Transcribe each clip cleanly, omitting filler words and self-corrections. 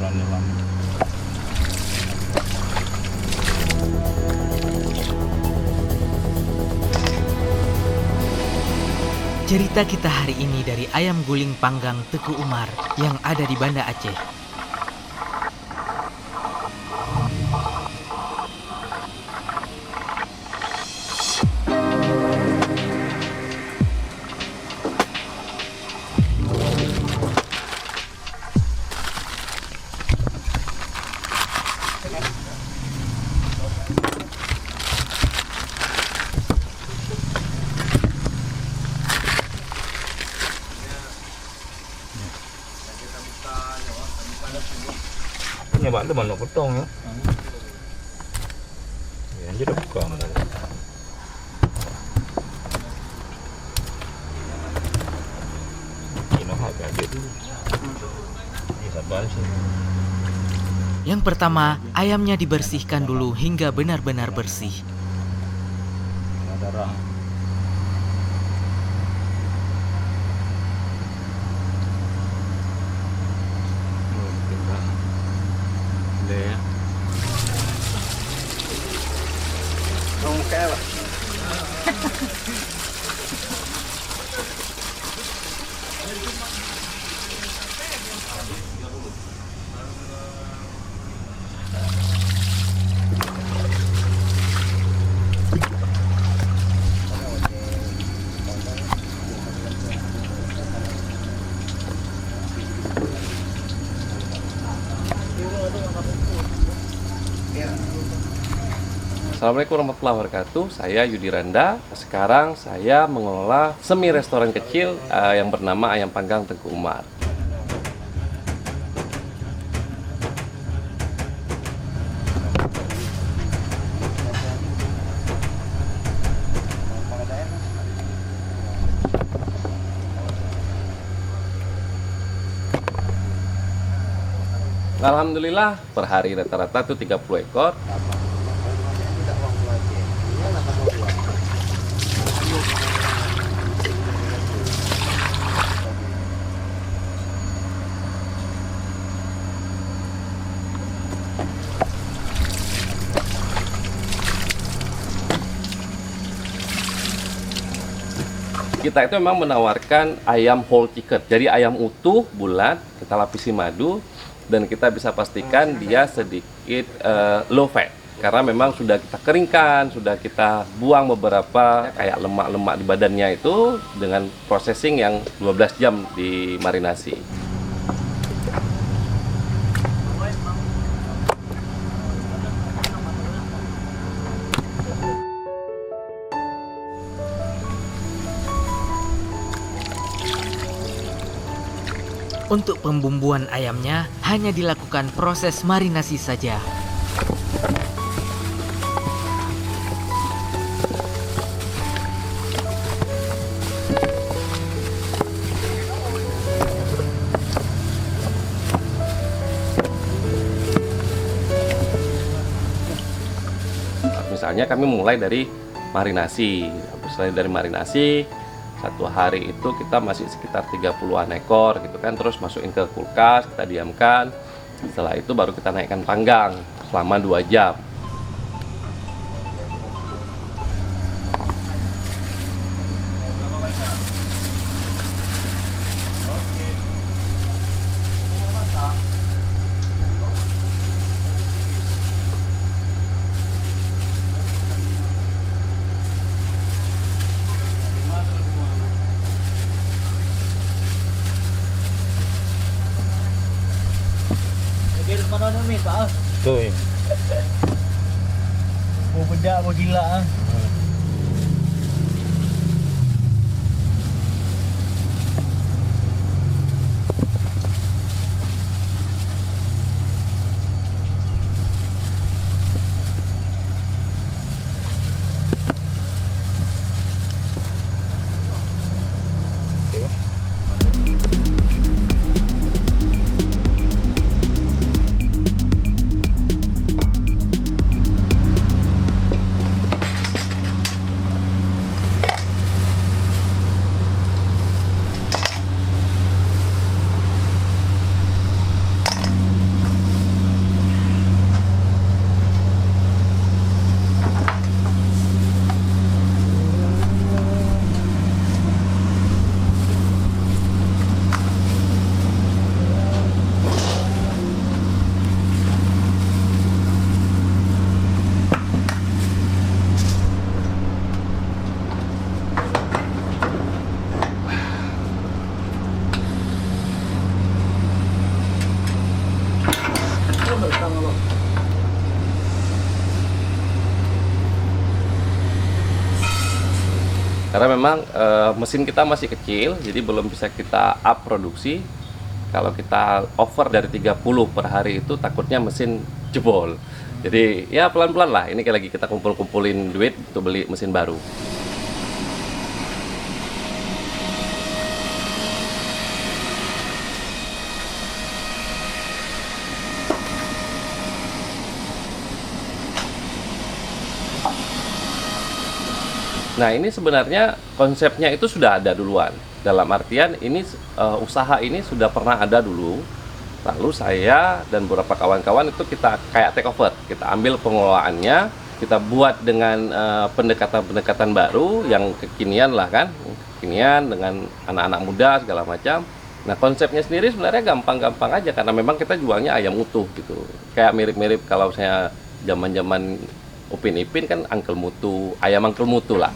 aturannya lama. Cerita kita hari ini dari ayam guling panggang Teku Umar yang ada di Banda Aceh. Nhà bạn tuh mana potong ya? Ya anjir udah buka. Ini harga gitu. Ini sabar sih. Yang pertama, ayamnya dibersihkan dulu hingga benar-benar bersih. Ada darah. Ya. Oke lah. Assalamualaikum warahmatullahi wabarakatuh. Saya Yudi Randa. Sekarang saya mengelola semi restoran kecil yang bernama Ayam Panggang Teku Umar. Alhamdulillah per hari rata-rata itu 30 ekor. Kita itu memang menawarkan ayam whole chicken. Jadi ayam utuh, bulat, kita lapisi madu, dan kita bisa pastikan dia sedikit low fat. Karena memang sudah kita keringkan, sudah kita buang beberapa kayak lemak-lemak di badannya itu dengan processing yang 12 jam di marinasi. Untuk pembumbuan ayamnya hanya dilakukan proses marinasi saja. Misalnya kami mulai dari marinasi. Selain dari marinasi, satu hari itu kita masih sekitar 30-an ekor gitu kan, terus masukin ke kulkas, kita diamkan. Setelah itu baru kita naikkan panggang selama 2 jam. Tuh ya. Oh bedak apa gila ah. Karena memang mesin kita masih kecil, jadi belum bisa kita up produksi. Kalau kita over dari 30 per hari itu takutnya mesin jebol. Jadi ya pelan-pelan lah, ini lagi kita kumpul-kumpulin duit untuk beli mesin baru. Nah, ini sebenarnya konsepnya itu sudah ada duluan. Dalam artian ini usaha ini sudah pernah ada dulu. Lalu saya dan beberapa kawan-kawan itu kita kayak take over. Kita ambil pengelolaannya, kita buat dengan pendekatan-pendekatan baru yang kekinian lah kan. Kekinian dengan anak-anak muda segala macam. Nah, konsepnya sendiri sebenarnya gampang-gampang aja karena memang kita jualnya ayam utuh gitu. Kayak mirip-mirip kalau saya zaman-zaman Upin Ipin kan Uncle Mutu, ayam Uncle Mutu lah.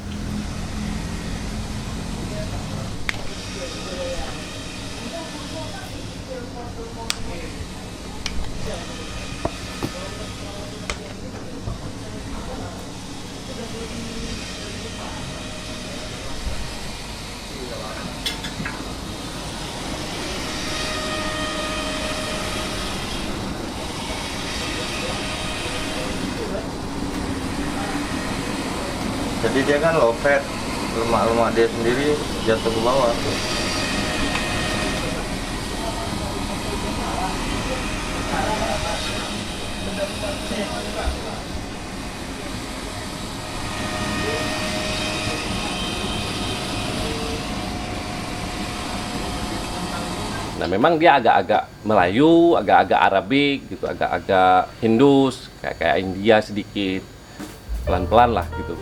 Jadi dia kan low fat, lemak-lemak dia sendiri jatuh ke bawah. Nah, memang dia agak-agak Melayu, agak-agak Arabik gitu, agak-agak Hindus, kayak India sedikit. Pelan-pelan lah gitu.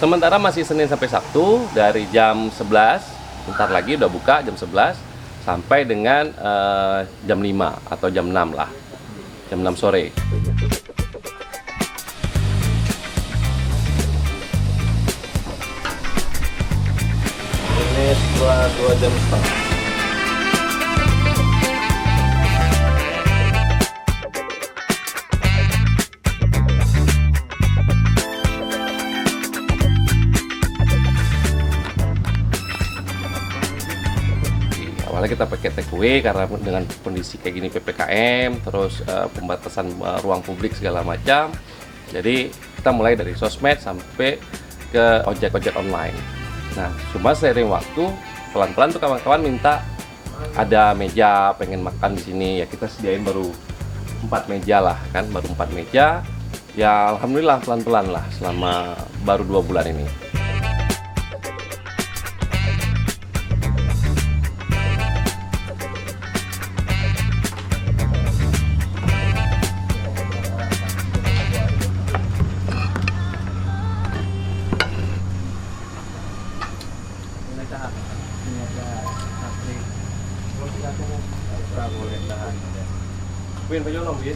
Sementara masih Senin sampai Sabtu dari jam 11, bentar lagi udah buka jam 11 sampai dengan jam 5 atau jam 6 lah. Jam 6 sore. Ini setelah 2 jam setengah. Awalnya kita pakai take away karena dengan kondisi kayak gini PPKM, terus pembatasan ruang publik segala macam. Jadi kita mulai dari sosmed sampai ke ojek-ojek online. Nah, cuma seiring waktu, pelan-pelan tuh kawan-kawan minta ada meja, pengen makan di sini, ya kita sediain baru 4 meja lah kan, baru 4 meja. Ya alhamdulillah pelan-pelan lah selama baru 2 bulan ini. Win, pengen dong, Win.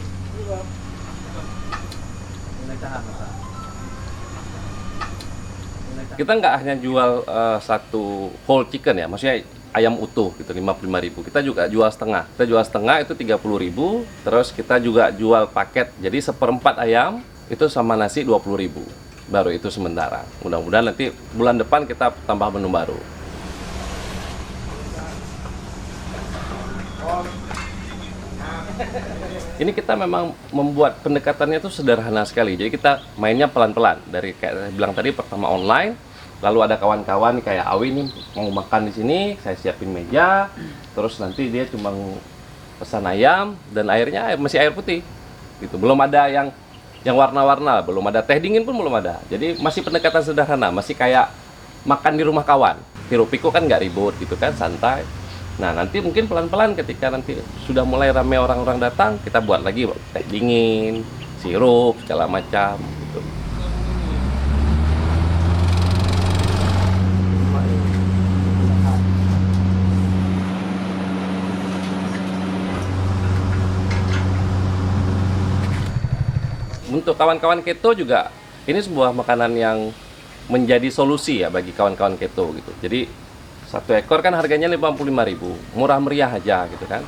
Kita nggak hanya jual satu whole chicken ya, maksudnya ayam utuh gitu 55.000. Kita juga jual setengah. Kita jual setengah itu 30.000. Terus kita juga jual paket. Jadi seperempat ayam itu sama nasi 20.000. Baru itu sementara. Mudah-mudahan nanti bulan depan kita tambah menu baru. Ini kita memang membuat pendekatannya itu sederhana sekali. Jadi kita mainnya pelan-pelan. Dari kayak saya bilang tadi, pertama online, lalu ada kawan-kawan kayak Awi nih mau makan di sini, saya siapin meja, terus nanti dia cuma pesan ayam dan airnya masih air putih. Gitu. Belum ada yang warna-warna, belum ada teh dingin pun belum ada. Jadi masih pendekatan sederhana, masih kayak makan di rumah kawan. Hiruk pikuk kan nggak ribut gitu kan, santai. Nah, nanti mungkin pelan-pelan ketika nanti sudah mulai ramai orang-orang datang, kita buat lagi teh dingin, sirup, segala macam gitu. Untuk kawan-kawan keto juga ini sebuah makanan yang menjadi solusi ya bagi kawan-kawan keto gitu. Jadi satu ekor kan harganya 55.000, murah meriah aja gitu kan.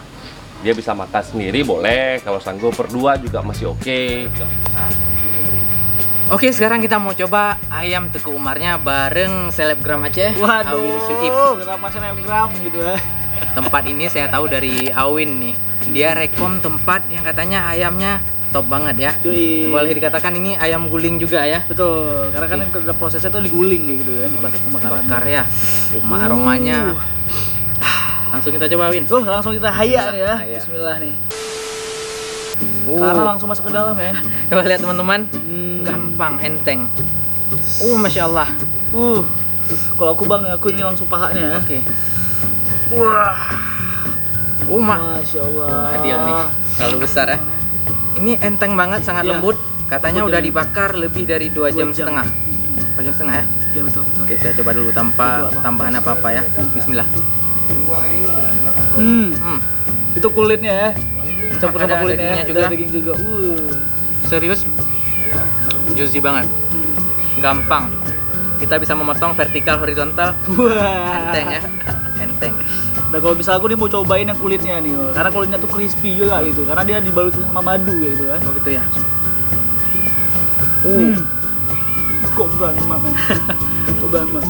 Dia bisa makan sendiri boleh, kalau sanggup berdua juga masih oke. Oke, sekarang kita mau coba ayam Teku Umarnya bareng selebgram Aceh. Awin Suib. kenapa selebgram gitu ya? Tempat ini saya tahu dari Awin nih. Dia rekom tempat yang katanya ayamnya top banget ya. Yoi. Boleh dikatakan ini ayam guling juga ya. Betul, karena kan prosesnya tuh diguling kayak gitu ya, dibakar pembakaran. Bakar ya. Aromanya. Langsung kita coba Win. Tuh, langsung kita hayak nih ya. Hayak. Bismillah nih. Karena langsung masuk ke dalam ya. Coba lihat teman-teman. Gampang, enteng. Masya Allah. Kalau aku bang, aku ini langsung pahanya ya. Oke. Wah, Masya Masya Allah. Adil nih. Terlalu besar ya. Ini enteng banget, sangat Iya. lembut. Katanya Lembut udah ya. dibakar lebih dari 2 jam 2 jam. setengah. 2 jam setengah ya. Iya betul betul. Oke, saya coba dulu tanpa Betul, Bang. tambahan apa-apa ya. Bismillah. Itu kulitnya ya. Campur Ada sama kulitnya ya. dagingnya juga. Ada daging juga. Serius? Juicy banget. Gampang. Kita bisa memotong vertikal, horizontal. Wah. Enteng ya. Enteng. Nah kalau misalnya aku nih mau cobain yang kulitnya nih, karena kulitnya tuh crispy juga gitu, karena dia dibalut sama madu gitu kan. Oh gitu ya. Kok banget, Mak. Coba, Mak.